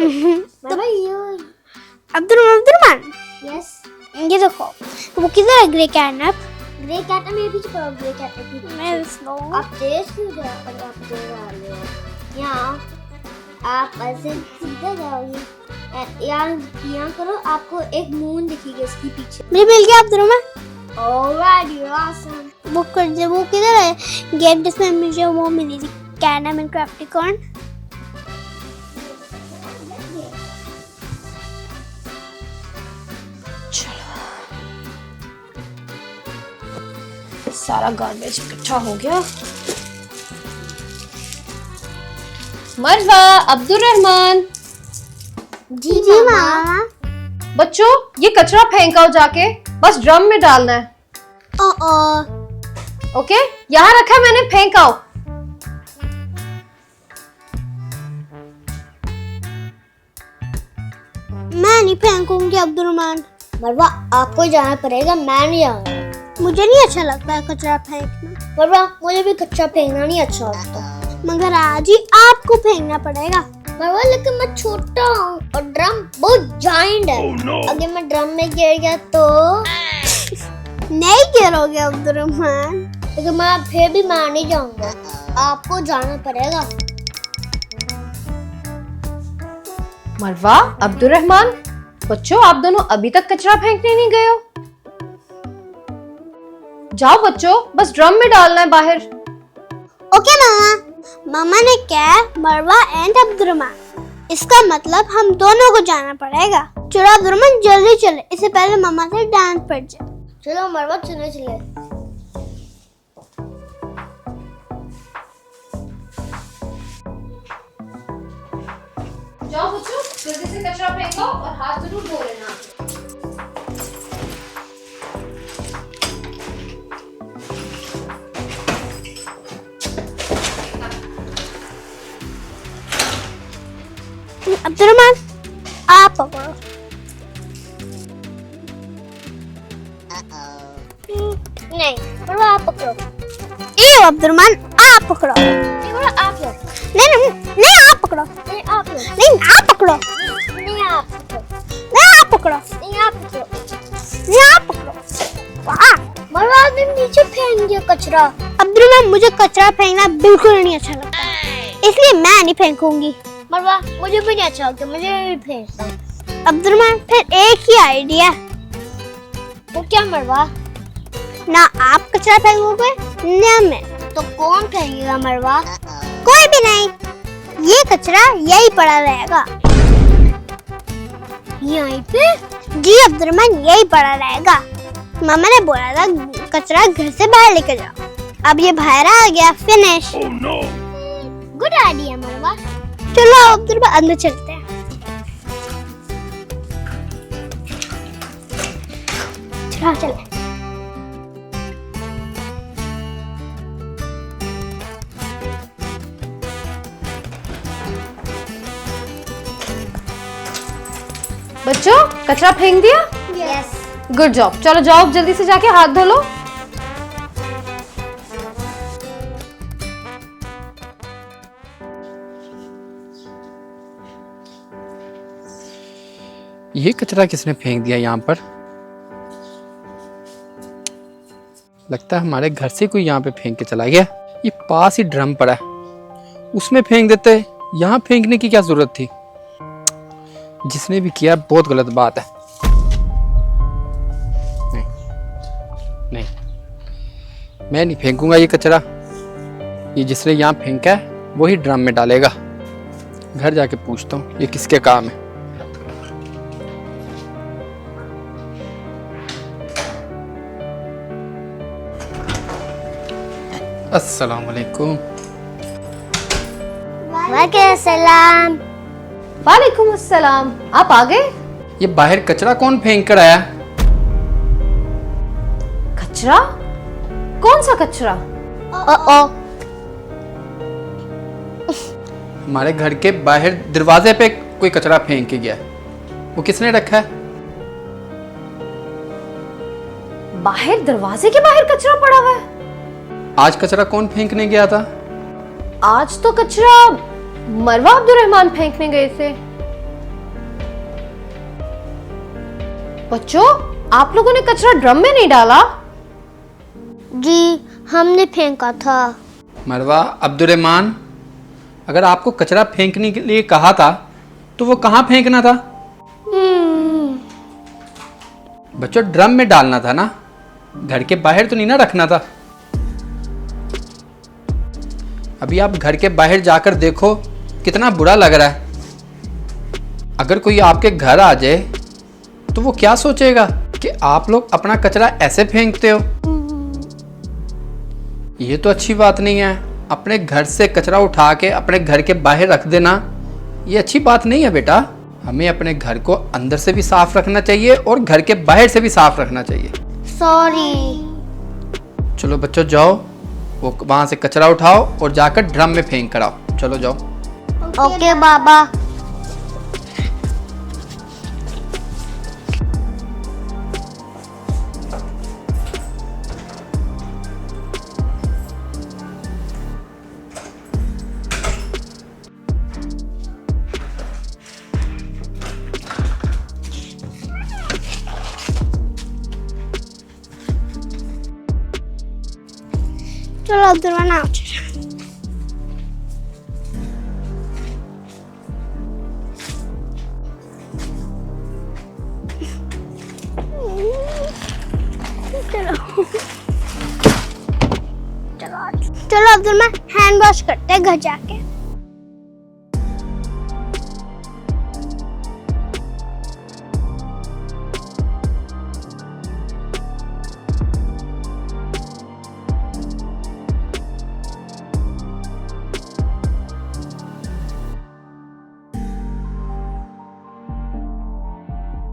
मरवा ये Abdurrahman yes ये देखो वो किधर है ग्रे कैटनप? ग्रे कैटनप में पीछे पड़ो ग्रे कैटनप भी मैं स्लो आप तेज क्यों जा आप तेज आ रहे हो यहाँ आप ऐसे सीधा जाओगे यहाँ करो आपको एक मून दिखेगी उसके पीछे मुझे मिल गया अब्दुर्रहमान ऑलराइट यू ऑसम वो कर दे वो किधर है गेम जिसमें मुझे वो मिली थी कैटनप एंड क्राफ्टिकॉर्न सारा गार्बेज इकट्ठा हो गया। मरवा अब्दुर्रहमान जी जी मामा बच्चों ये कचरा फेंकाओ जाके बस ड्रम में डालना है। ओके यहाँ रखा है मैंने फेंकाओ। मैं नहीं फेंकूंगी अब्दुर्रहमान मरवा आपको जाना पड़ेगा मैं नहीं जाऊंगा मुझे नहीं अच्छा लगता है कचरा फेंकना मरवा मुझे भी कच्चा फेंकना नहीं अच्छा लगता मगर आज ही आपको फेंकना पड़ेगा मरवा लेकिन मैं छोटा हूँ और ड्रम बहुत जाइंट है अगर मैं ड्रम में गिर गया तो नहीं गिरोगे अब्दुर्रहमान लेकिन मैं फिर भी मैं नहीं जाऊंगा आपको जाना पड़ेगा मरवा अब्दुर्रहमान बच्चों आप दोनों अभी तक कचरा फेंकने नहीं गए हो। जाओ बच्चों बस ड्रम में डालना है बाहर। ओके मामा मामा ने क्या मरवा एंड अब्दुर्रहमान इसका मतलब हम दोनों को जाना पड़ेगा। चलो अब्दुर्रहमान जल्दी चले इससे पहले मामा से डांट पड़ जाए। चलो मरवा चले जाओ बच्चों जल्दी से कचरा फेंको और हाथ जरूर धो लेना। अब्दुर्रहमान आप पकड़ो। नहीं मरवा आप पकड़ो ये अब्दुर्रहमान आप पकड़ो। नहीं मरवा आप लो नहीं आप पकड़ो। नहीं आप लो नहीं आप पकड़ो। नहीं आप पकड़ो नहीं आप पकड़ो। नहीं आप पकड़ो नहीं आप पकड़ो। वाह मरवा आपने नीचे फेंक दिया कचरा। अब्दुर्रहमान मुझे कचरा फेंकना बिल्कुल नहीं अच्छा लगता इसलिए मैं नहीं फेंकूंगी। मरवा मुझे भी नहीं अच्छा लगता मुझे भी फेंकता हूँ। अब्दुर्रहमान फिर एक ही आइडिया वो क्या मरवा ना आप कचरा फेंकोगे ना मैं। तो कौन फेंकेगा मरवा कोई भी नहीं ये कचरा यही पड़ा रहेगा। यहीं पे जी अब्दुर्रहमान यही पड़ा रहेगा। मामा ने बोला था कचरा घर से बाहर लेकर जाओ अब ये बाहर आ गया फिनिश। गुड आइडिया मरवा चलो अब्दुर्रहमान अंदर चलते हैं। चलो चले। बच्चों कचरा फेंक दिया। यस गुड जॉब चलो जाओ जल्दी से जाके हाथ धो लो। ये कचरा किसने फेंक दिया यहाँ पर? लगता है हमारे घर से कोई यहाँ पे फेंक के चला गया। ये पास ही ड्रम पड़ा है उसमें फेंक देते यहाँ फेंकने की क्या जरूरत थी। जिसने भी किया बहुत गलत बात है। नहीं नहीं मैं नहीं फेंकूंगा ये कचरा। ये जिसने यहाँ फेंका है वही ड्रम में डालेगा। घर जाके पूछता हूँ ये किसके काम है। अस्सलाम वालेकुम। वालेकुम वालेकुम अस्सलाम आप आ गए। ये बाहर कचरा कौन फेंक कर आया? कचरा कौन सा कचरा? हमारे घर के बाहर दरवाजे पे कोई कचरा फेंक के गया। वो किसने रखा है? बाहर दरवाजे के बाहर कचरा पड़ा हुआ है। आज कचरा कौन फेंकने गया था? आज तो कचरा मरवा अब्दुर्रहमान फेंकने गए थे। बच्चों, आप लोगों ने कचरा ड्रम में नहीं डाला? जी हमने फेंका था। मरवा, अब्दुर्रहमान, अगर आपको कचरा फेंकने के लिए कहा था तो वो कहाँ फेंकना था? बच्चों, ड्रम में डालना था ना, घर के बाहर तो नहीं ना रखना था। अभी आप घर के बाहर जाकर देखो कितना बुरा लग रहा है। अगर कोई आपके घर आ जाए तो वो क्या सोचेगा कि आप लोग अपना कचरा ऐसे फेंकते हो। ये तो अच्छी बात नहीं है। अपने घर से कचरा उठा के अपने घर के बाहर रख देना, ये अच्छी बात नहीं है बेटा। हमें अपने घर को अंदर से भी साफ रखना चाहिए और घर के बाहर से भी साफ रखना चाहिए। सॉरी। चलो बच्चों, जाओ वो वहां से कचरा उठाओ और जाकर ड्रम में फेंक कर आओ। चलो जाओ। ओके बाबा। चलो अब्दुर्रहमान आओ। चलो अब्दुर्रहमान हैंड वॉश करते हैं घर जाके।